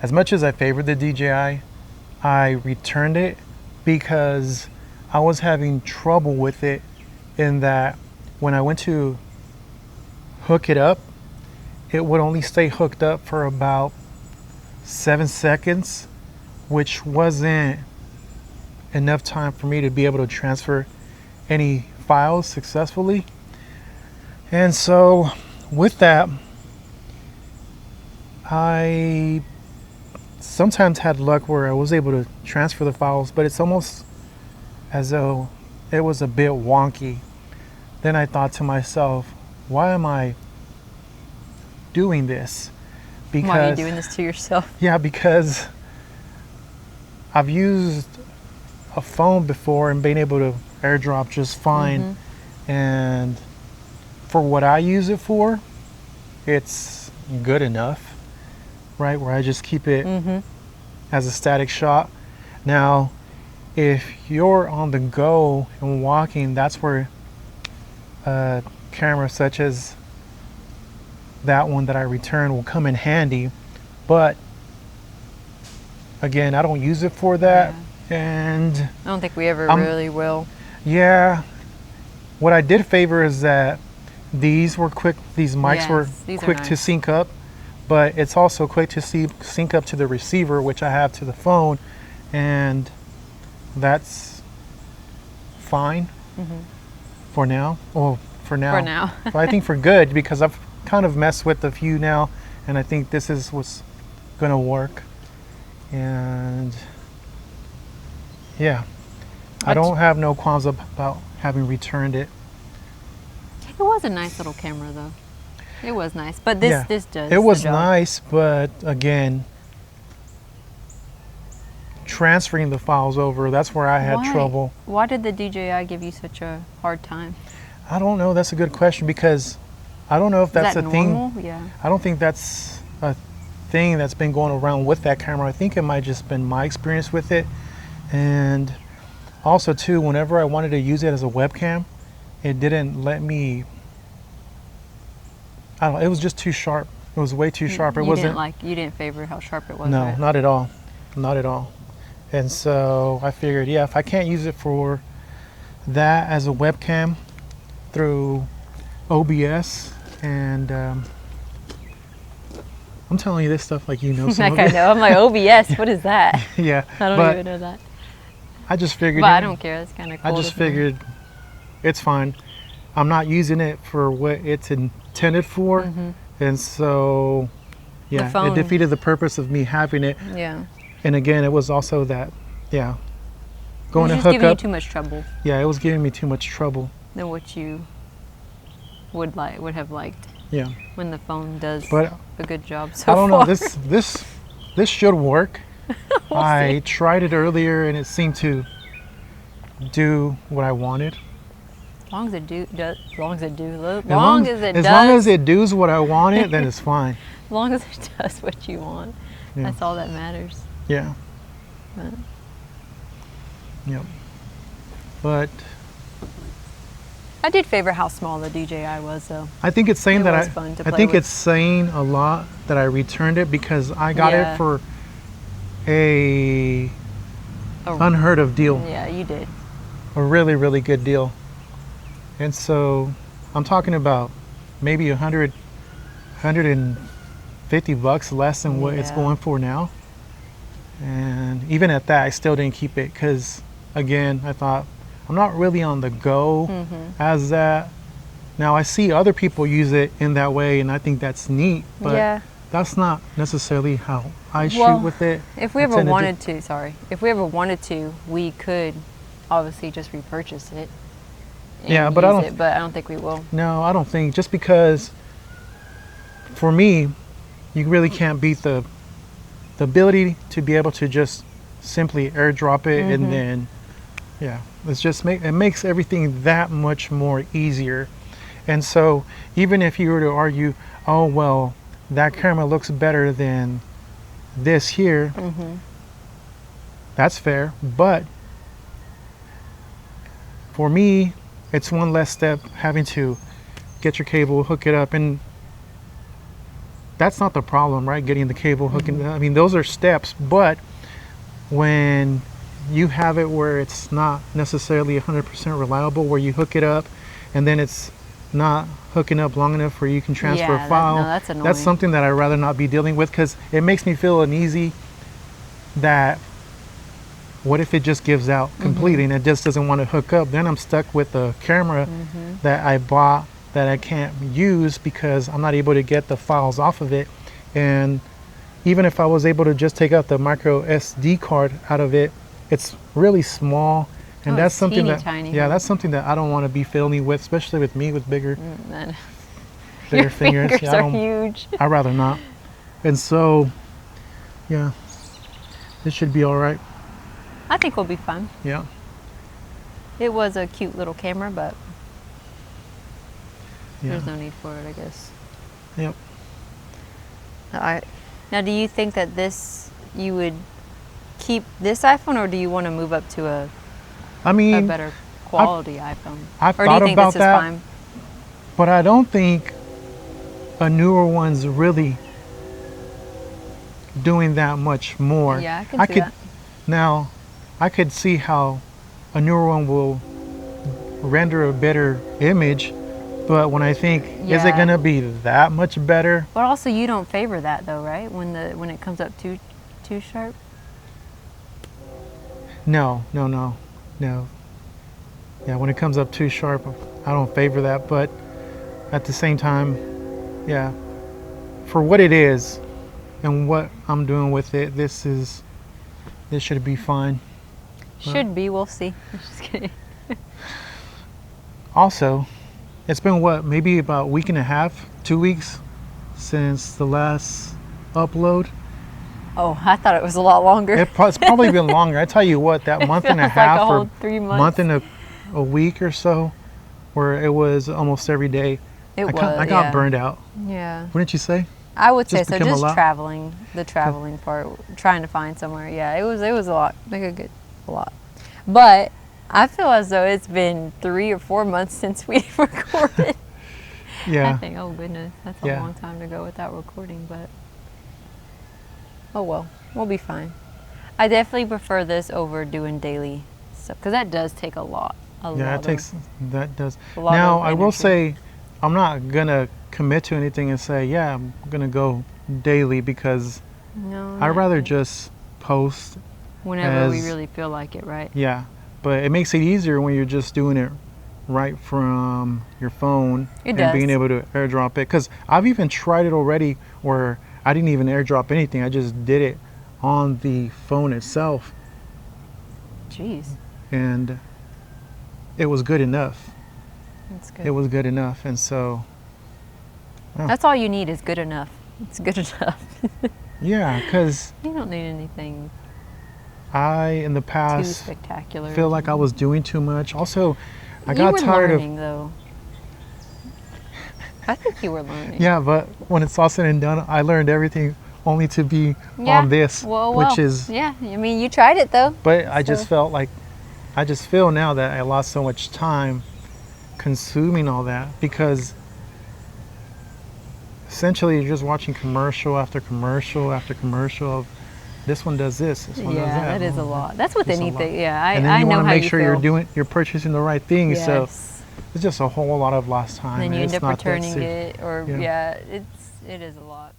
as much as I favored the DJI, I returned it because I was having trouble with it in that when I went to hook it up, it would only stay hooked up for about 7 seconds, which wasn't enough time for me to be able to transfer any files successfully. And so with that, I sometimes had luck where I was able to transfer the files, but it's almost as though it was a bit wonky. Then I thought to myself, why am I doing this? Because, why are you doing this to yourself? Yeah, because I've used a phone before and been able to airdrop just fine. And for what I use it for, it's good enough, right? Where I just keep it as a static shot. Now, if you're on the go and walking, that's where a camera such as that one that I returned will come in handy. But again, I don't use it for that. And I don't think we ever really will. Yeah. What I did favor is that these were quick, these mics were quick to sync up, but it's also quick to sync up to the receiver, which I have to the phone, and that's fine for now. Well, for now. For now. But I think for good, because I've kind of messed with a few now, and I think this is what's gonna work. And yeah, I don't have no qualms about having returned it. It was a nice little camera though. It was nice, but this does. It was nice, but again, transferring the files over, that's where I had trouble. Why did the DJI give you such a hard time? I don't know. That's a good question, because I don't know if that's a thing. Yeah. I don't think that's a thing that's been going around with that camera. I think it might just been my experience with it. And also too, whenever I wanted to use it as a webcam, it didn't let me. I don't know, it was just too sharp. It was way too sharp. It wasn't you didn't favor how sharp it was. No, right? not at all. Not at all. And so I figured, yeah, if I can't use it for that as a webcam through OBS, and I'm telling you this stuff like you know some like of I it. know. I'm like, OBS, what is that? Yeah. I don't even know that. I just figured. But I don't care. It's kind of cool. I just figured it's fine. I'm not using it for what it's intended for. And so, yeah, it defeated the purpose of me having it. Yeah. And again, it was also that, going to hook up. It was giving you too much trouble. Yeah, it was giving me too much trouble. Than what you would have liked. Yeah. When the phone does a good job so far. I don't know, this should work. I tried it earlier and it seemed to do what I wanted. As long as it does what I wanted, then it's fine. As long as it does what you want, that's all that matters. Yeah. Yep. But I did favor how small the DJI was, though. I think it's saying I think it's saying a lot that I returned it, because I got it for a unheard of deal. Yeah, you did. A really, really good deal. And so I'm talking about maybe $150 less than what it's going for now. And even at that, I still didn't keep it, because again, I thought I'm not really on the go as that. Now I see other people use it in that way, and I think that's neat, but that's not necessarily how I shoot with it. If we ever wanted to, we could obviously just repurchase it. Yeah, but I don't think we will. No, I don't think, just because for me, you really can't beat the ability to be able to just simply airdrop it, and then it makes everything that much more easier. And so even if you were to argue, oh well, that camera looks better than this here, that's fair, but for me, it's one less step having to get your cable, hook it up, and that's not the problem, right? Getting the cable hooking. I mean, those are steps, but when you have it where it's not necessarily 100% reliable, where you hook it up and then it's not hooking up long enough where you can transfer a file, that's annoying. that's something that I'd rather not be dealing with, because it makes me feel uneasy that what if it just gives out completely and it just doesn't want to hook up? Then I'm stuck with a camera that I bought that I can't use because I'm not able to get the files off of it. And even if I was able to just take out the micro SD card out of it, it's really small. And that's something that, tiny, yeah, that's something that I don't want to be fiddling with, especially with me with bigger Your fingers. fingers Yeah, are huge. I'd rather not. And so, yeah, this should be all right. I think we'll be fine. Yeah. It was a cute little camera, but Yeah. there's no need for it, I guess. Yep. Now, do you think that you would keep this iPhone, or do you want to move up to a better quality iPhone? I've or do thought you think about this that, is fine? but I don't think a newer one's really doing that much more. Yeah, I can see that. Now, I could see how a newer one will render a better image, but when I think, is it Yeah. gonna be that much better? But also, you don't favor that though, right? When it comes up too sharp. No. Yeah, when it comes up too sharp, I don't favor that, but at the same time, yeah, for what it is and what I'm doing with it, this should be fine. Should be. We'll see. Just kidding. Also, it's been what, maybe about a week and a half, 2 weeks since the last upload. Oh, I thought it was a lot longer. It's probably been longer. I tell you what, that month and a feels like half a or whole 3 months. month and a week or so, where it was almost every day. I got yeah. burned out. Yeah. Wouldn't you say? I would say Just so. become a Just lot? traveling, the traveling part, trying to find somewhere. Yeah, it was a lot, like a lot. But I feel as though it's been 3 or 4 months since we recorded. Yeah. I think, oh goodness, that's a long time to go without recording. But oh well, we'll be fine. I definitely prefer this over doing daily stuff, because that does take a lot. Yeah, that does. a lot Now, of I will energy. say, I'm not gonna commit to anything and say, yeah, I'm gonna go daily, because No, I'd not rather really. just post. Whenever we as- really feel like it, right? Yeah, but it makes it easier when you're just doing it right from your phone It and being does. able to airdrop it. Because I've even tried it already where I didn't even airdrop anything. I just did it on the phone itself, Jeez, and it was good enough. that's good. It was good enough, and so That's all you need is good enough. It's good enough. yeah, because You don't need anything I in the too past spectacular. feel like I was doing too much. Also, I You got were tired learning, though. I think you were learning. Yeah, but when it's all said and done, I learned everything only to be Yeah. on this, Well, which is. yeah. I mean, you tried it though. But I just So- felt like, I just feel now that I lost so much time consuming all that, because essentially you're just watching commercial after commercial after commercial of this one does this one does Yeah, that. that is a lot. That's what they It's a need. lot. Yeah, And then I you know want to how make you sure feel. you're purchasing the right thing. So Yes. it's just a whole lot of lost time. And then you and end it's up not that returning serious. it, or Yeah. it is a lot.